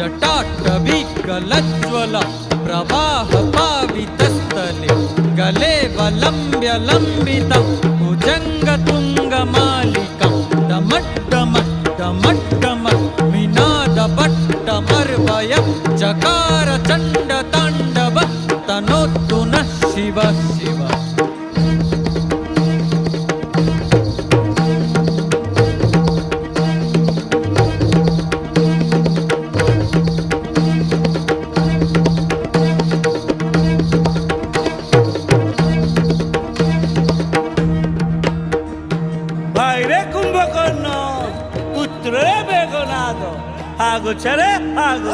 जटाटवीकलज्ज्वल प्रवाह पावितस्थले गले वलम्ब्य लम्बितं भुजङ्गतुङ्गमालिकं डमड्डमड्डमड्डमड् विनादपट्टमर्वयं चकार चण्डताण्डव तनोतु नः शिव शिव। पुत्र बेगनाद आगो चले आगो